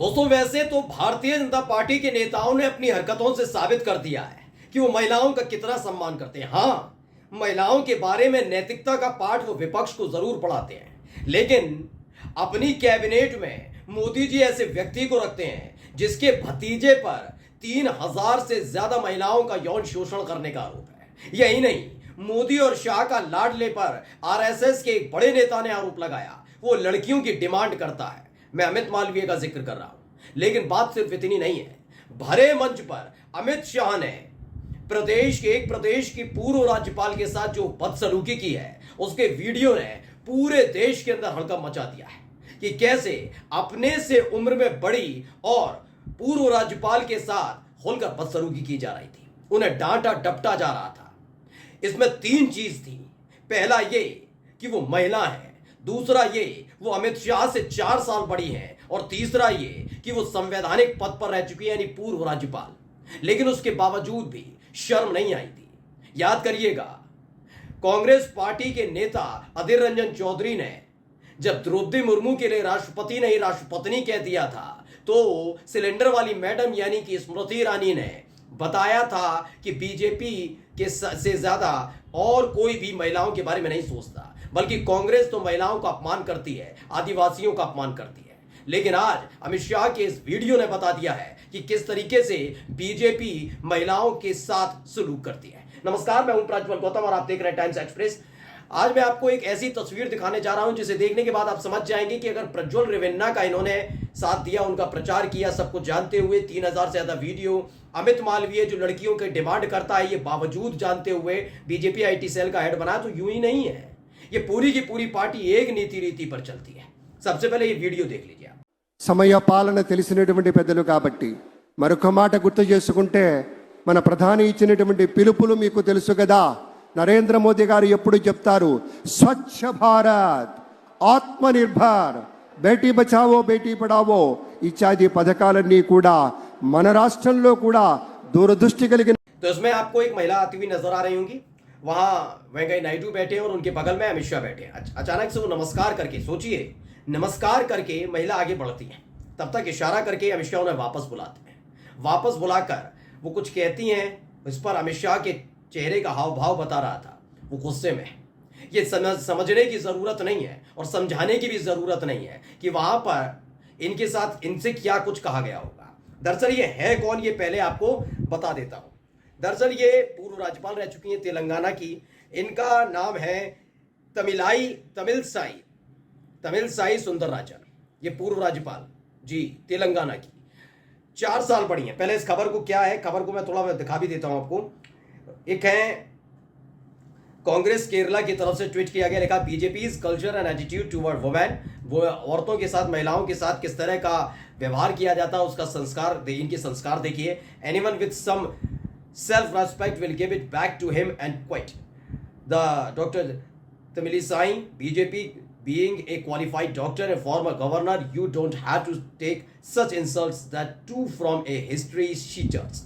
दोस्तों, वैसे तो भारतीय जनता पार्टी के नेताओं ने अपनी हरकतों से साबित कर दिया है कि वो महिलाओं का कितना सम्मान करते हैं। हाँ, महिलाओं के बारे में नैतिकता का पाठ वो विपक्ष को जरूर पढ़ाते हैं, लेकिन अपनी कैबिनेट में मोदी जी ऐसे व्यक्ति को रखते हैं जिसके भतीजे पर 3,000 से ज्यादा महिलाओं का यौन शोषण करने का आरोप है। यही नहीं, मोदी और शाह का लाडले पर आरएसएस के एक बड़े नेता ने आरोप लगाया वो लड़कियों की डिमांड करता है। मैं अमित मालवीय का जिक्र कर रहा हूं, लेकिन बात सिर्फ इतनी नहीं है। भरे मंच पर अमित शाह ने प्रदेश की पूर्व राज्यपाल के साथ जो बदसलूकी की है, उसके वीडियो ने पूरे देश के अंदर हड़कंप मचा दिया है कि कैसे अपने से उम्र में बड़ी और पूर्व राज्यपाल के साथ खुलकर बदसलूकी की जा रही थी, उन्हें डांटा डपटा जा रहा था। इसमें 3 चीज थी। पहला ये कि वो महिला है, दूसरा ये वो अमित शाह से 4 साल बड़ी है, और तीसरा ये कि वो संवैधानिक पद पर रह चुकी है, यानी पूर्व राज्यपाल। लेकिन उसके बावजूद भी शर्म नहीं आई थी। याद करिएगा, कांग्रेस पार्टी के नेता अधीर रंजन चौधरी ने जब द्रौपदी मुर्मू के लिए राष्ट्रपति नहीं राष्ट्रपत्नी कह दिया था, तो सिलेंडर वाली मैडम यानी कि स्मृति ईरानी ने बताया था कि बीजेपी के से ज्यादा और कोई भी महिलाओं के बारे में नहीं सोचता, बल्कि कांग्रेस तो महिलाओं का अपमान करती है, आदिवासियों का अपमान करती है। लेकिन आज अमित शाह के इस वीडियो ने बता दिया है कि किस तरीके से बीजेपी महिलाओं के साथ सलूक करती है। नमस्कार, मैं हूं प्रज्वल गौतम और आप देख रहे हैं टाइम्स एक्सप्रेस। आज मैं आपको एक ऐसी तस्वीर दिखाने जा रहा हूं जिसे देखने के बाद आप समझ जाएंगे कि अगर प्रज्वल रेवन्ना का इन्होंने साथ दिया, उनका प्रचार किया, सब कुछ जानते हुए 3,000 से ज्यादा वीडियो, अमित मालवीय जो लड़कियों की डिमांड करता है ये बावजूद जानते हुए बीजेपी आईटी सेल का हेड बना, तो यूं ही नहीं है। ये पूरी की पूरी पार्टी एक नीति रीति पर चलती है। सबसे पहले ये वीडियो देख लीजिए आप। సమయ పాలన తెలిసినటువంటి పెద్దలు కాబట్టి మరొక మాట గుర్తు చేసుకుంటే మన ప్రధాని ఇచ్చినటువంటి పిలుపులు మీకు తెలుసు కదా. నరేంద్ర మోదీ గారు ఎప్పుడు చెప్తారు, స్వచ్ఛ భారత్, ఆత్మనిర్భర్, బేటీ బచావో బేటీ పడావో ఇత్యాది పథకాలన్నీ కూడా మన రాష్ట్రంలో కూడా दूरदृष्टि కలిగిన। तो इसमें आपको एक महिला आती हुई नजर आ रही होंगी, वहां वेंकैया नायडू बैठे हैं और उनके बगल में अमित शाह बैठे हैं। अचानक से वो नमस्कार करके, सोचिए, नमस्कार करके महिला आगे बढ़ती है, तब तक इशारा करके अमित शाह उन्हें वापस बुलाते हैं। वापस बुलाकर वो कुछ कहती हैं, इस पर अमित शाह के चेहरे का हाव भाव बता रहा था वो गुस्से में। ये समझने की जरूरत नहीं है और समझाने की भी जरूरत नहीं है कि वहां पर इनके साथ इनसे क्या कुछ कहा गया होगा। दरअसल ये है कौन, ये पहले आपको बता देता हूं। दरअसल ये पूर्व राज्यपाल रह चुकी हैं तेलंगाना की। इनका नाम है तमिलसाई सुंदरराजन। ये पूर्व राज्यपाल जी तेलंगाना की, 4 साल बड़ी हैं। पहले इस खबर को क्या है, खबर को मैं थोड़ा दिखा भी देता हूं आपको। एक है कांग्रेस केरला की तरफ से ट्वीट किया गया, लिखा BJP's culture and attitude toward women. वो औरतों के साथ, महिलाओं के साथ किस तरह का व्यवहार किया जाता है, उसका संस्कार, इनके संस्कार देखिए। Anyone with some self respect will give it back to him and quit. The doctor Tamilisai, BJP being a qualified doctor and former governor, you don't have to take such insults that too from a history sheeters।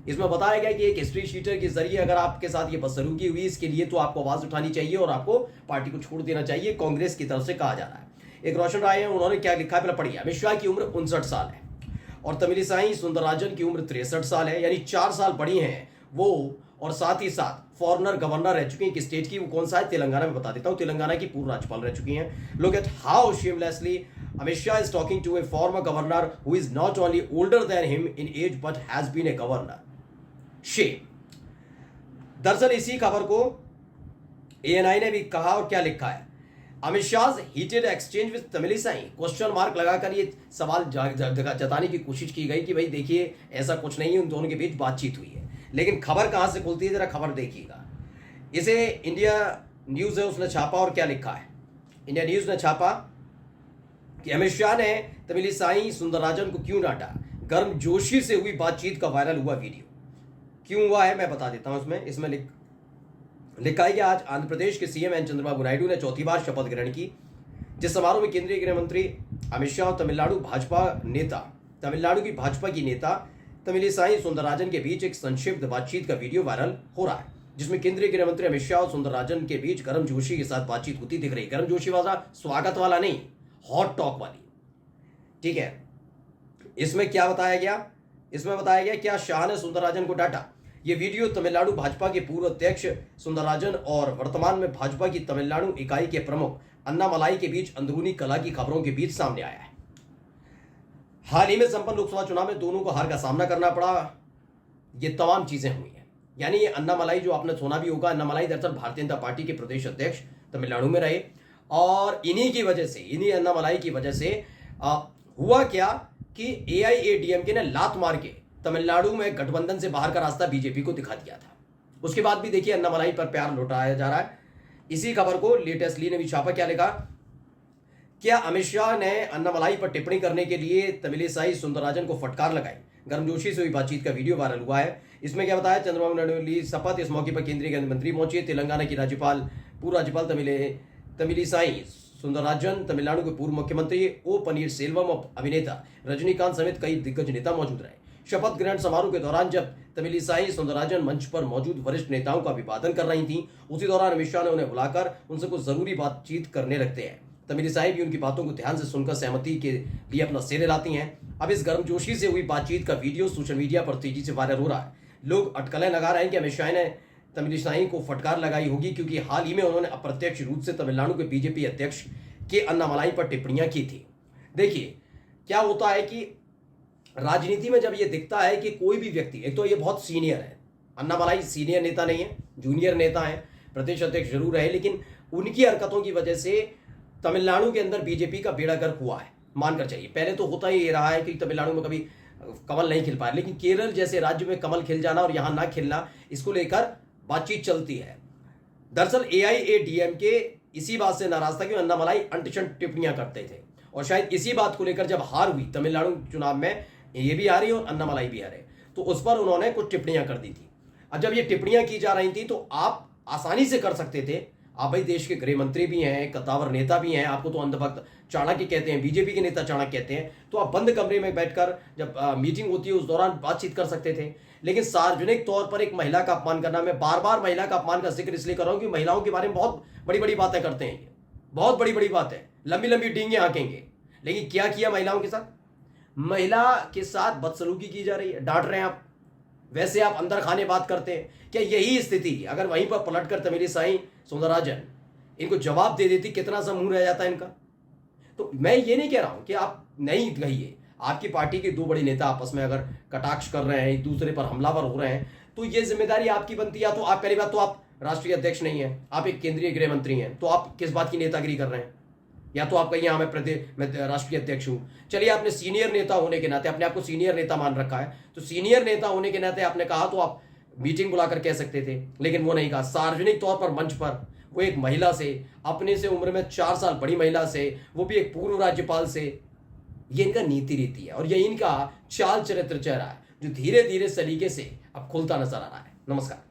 इसमें बताया गया कि एक history sheeter के जरिए अगर आपके साथ ये बदसलूकी हुई, इसके लिए तो आपको आवाज उठानी चाहिए और आपको पार्टी को छोड़ देना चाहिए, कांग्रेस की तरफ से कहा जा रहा है। एक रोशन राय है, उन्होंने क्या लिखा है पढ़िए। अमित शाह की उम्र 59 साल है और तमिलिसाई सुंदरराजन की उम्र 63 साल है, यानी 4 साल बड़ी हैं वो, और साथ ही साथ फॉरनर गवर्नर रह चुकी हैं। किस स्टेट की, वो कौन सा है, तेलंगाना में बता देता हूं। तेलंगाना की पूर्व राज्यपाल रह चुकी हैं। Look at how shamelessly Amit Shah is talking to a former governor who is not only older than him in age but has been a governor. Shame. दरअसल इसी खबर को एएनआई ने भी कहा, और क्या लिखा है, Amit Shah heated exchange with Tamilisai, question mark लगाकर ये सवाल जताने की कोशिश की गई कि भाई देखिए ऐसा कुछ नहीं है, उन दोनों के बीच बातचीत हुई है। लेकिन खबर कहां से खुलती है, जरा खबर देखिएगा। इसे इंडिया न्यूज है उसने छापा, और क्या लिखा है, इंडिया न्यूज ने छापा कि अमित शाह ने तमिलिसाई सुंदरराजन को क्यों डांटा, गर्मजोशी से हुई बातचीत का वायरल हुआ वीडियो। क्यों हुआ है मैं बता देता हूं। इसमें लिखा है कि आज आंध्र प्रदेश के सीएम एन चंद्रबाबू नायडू ने चौथी बार शपथ ग्रहण की, जिस समारोह में केंद्रीय गृह मंत्री अमित शाह और तमिलनाडु की भाजपा की नेता तमिलिसाई सुंदरराजन के बीच एक संक्षिप्त बातचीत का वीडियो वायरल हो रहा है, जिसमें केंद्रीय गृह मंत्री अमित शाह और सुंदरराजन के बीच गर्मजोशी के साथ बातचीत होती दिख रही है। गर्मजोशी वाला स्वागत वाला नहीं, हॉट टॉक वाली, ठीक है। इसमें क्या बताया गया? इसमें बताया गया क्या शाह ने सुंदरराजन को डांटा। ये वीडियो तमिलनाडु भाजपा के पूर्व अध्यक्ष सुंदरराजन और वर्तमान में भाजपा की तमिलनाडु इकाई के प्रमुख अन्नामलाई के बीच अंदरूनी कलह की खबरों के बीच सामने आया है। हाल ही में संपन्न लोकसभा चुनाव में दोनों को हार का सामना करना पड़ा। ये तमाम चीजें हुई हैं। यानी ये अन्नामलाई, जो आपने सुना भी होगा, अन्नामलाई दरअसल भारतीय जनता पार्टी के प्रदेश अध्यक्ष तमिलनाडु में रहे और इन्हीं की वजह से, इन्हीं अन्नामलाई की वजह से हुआ क्या कि एआईएडीएमके ने लात मार के तमिलनाडु में गठबंधन से बाहर का रास्ता बीजेपी को दिखा दिया था। उसके बाद भी देखिए अन्नामलाई पर प्यार लौटाया जा रहा है। इसी खबर को लेटेस्टली ने भी छापा। क्या लिखा? क्या अमित शाह ने अन्नामलाई पर टिप्पणी करने के लिए तमिलिसाई सुंदरराजन को फटकार लगाई? गर्मजोशी से हुई बातचीत का वीडियो वायरल हुआ है। इसमें क्या बताया? चंद्रबाबू नायडू ने ली शपथ। इस मौके पर केंद्रीय गृह मंत्री पहुंचे। तेलंगाना की पूर्व राज्यपाल तमिलिसाई सुंदरराजन, तमिलनाडु के पूर्व मुख्यमंत्री ओ पनीरसेल्वम, अभिनेता रजनीकांत समेत कई दिग्गज नेता मौजूद रहे। शपथ ग्रहण समारोह के दौरान जब तमिलिसाई सुंदरराजन मंच पर मौजूद वरिष्ठ नेताओं का अभिवादन कर रही थी, उसी दौरान अमित शाह ने उन्हें बुलाकर उनसे कुछ जरूरी बातचीत करने रखते हैं। तमिलिसाई भी उनकी बातों को ध्यान से सुनकर सहमति के लिए अपना सिर हिलाती हैं। अब इस गर्मजोशी से हुई बातचीत का वीडियो सोशल मीडिया पर तेजी से वायरल हो रहा है। लोग अटकलें लगा रहे हैं कि अमित शाह ने तमिलिसाई को फटकार लगाई होगी क्योंकि हाल ही में उन्होंने अप्रत्यक्ष रूप से तमिलनाडु के बीजेपी अध्यक्ष के अन्नामलाई पर टिप्पणियां की थी। देखिए क्या होता है कि राजनीति में जब ये दिखता है कि कोई भी व्यक्ति, एक तो ये बहुत सीनियर है, अन्नामलाई सीनियर नेता नहीं है, जूनियर नेता है, प्रदेश अध्यक्ष जरूर रहे, लेकिन उनकी हरकतों की वजह से तमिलनाडु के अंदर बीजेपी का बेड़ा गर्क हुआ है, मानकर चाहिए। पहले तो होता ही रहा है कि तमिलनाडु में कभी कमल नहीं खिल पाया, लेकिन केरल जैसे राज्य में कमल खिल जाना और यहां ना खिलना, इसको लेकर बातचीत चलती है। दरअसल एआईएडीएमके इसी बात से नाराज था कि अन्नामलाई अंट-शंट टिप्पणियां करते थे और शायद इसी बात को लेकर जब हार हुई तमिलनाडु चुनाव में, ये भी हारी और अन्नामलाई भी हारे, तो उस पर उन्होंने कुछ टिप्पणियां कर दी थी। अब जब ये टिप्पणियां की जा रही थी तो आप आसानी से कर सकते थे। आप भाई देश के गृह मंत्री भी हैं, कद्दावर नेता भी हैं, आपको तो अंधभक्त चाणक्य कहते हैं, बीजेपी के नेता चाणक्य कहते हैं, तो आप बंद कमरे में बैठकर जब मीटिंग होती है उस दौरान बातचीत कर सकते थे। लेकिन सार्वजनिक तौर पर एक महिला का अपमान करना, मैं बार बार महिला का अपमान का जिक्र इसलिए कर रहा हूं कि महिलाओं के बारे में बहुत बड़ी बड़ी बातें करते हैं, बहुत बड़ी बड़ी बातें, लंबी लंबी डींगे हाँकेंगे, लेकिन क्या किया महिलाओं के साथ? महिला के साथ बदसलूकी की जा रही है, डांट रहे हैं आप, वैसे आप अंदर खाने बात करते हैं। क्या यही स्थिति अगर वहीं पर पलटकर तमिलिसाई सुंदरराजन इनको जवाब दे देती, कितना सा मुंह रह जाता है इनका? तो मैं ये नहीं कह रहा हूं कि आप नहीं कहिए, आपकी पार्टी के दो बड़े नेता आपस में अगर कटाक्ष कर रहे हैं, एक दूसरे पर हमलावर हो रहे हैं, तो ये जिम्मेदारी आपकी बनती है। तो आप, पहली बात तो आप राष्ट्रीय अध्यक्ष नहीं है, आप एक केंद्रीय गृह मंत्री हैं, तो आप किस बात की नेतागिरी कर रहे हैं? या तो आप कहिए हाँ मैं राष्ट्रीय अध्यक्ष हूं। चलिए आपने सीनियर नेता होने के नाते अपने आप को सीनियर नेता मान रखा है, तो सीनियर नेता होने के नाते आपने कहा तो आप मीटिंग बुलाकर कह सकते थे, लेकिन वो नहीं कहा। सार्वजनिक तौर पर मंच पर वो एक महिला से, अपने से उम्र में 4 साल बड़ी महिला से, वो भी एक पूर्व राज्यपाल से, ये इनका नीति रीति है और ये इनका चाल चरित्र चेहरा है जो धीरे धीरे सलीके से अब खुलता नजर आ रहा है। नमस्कार।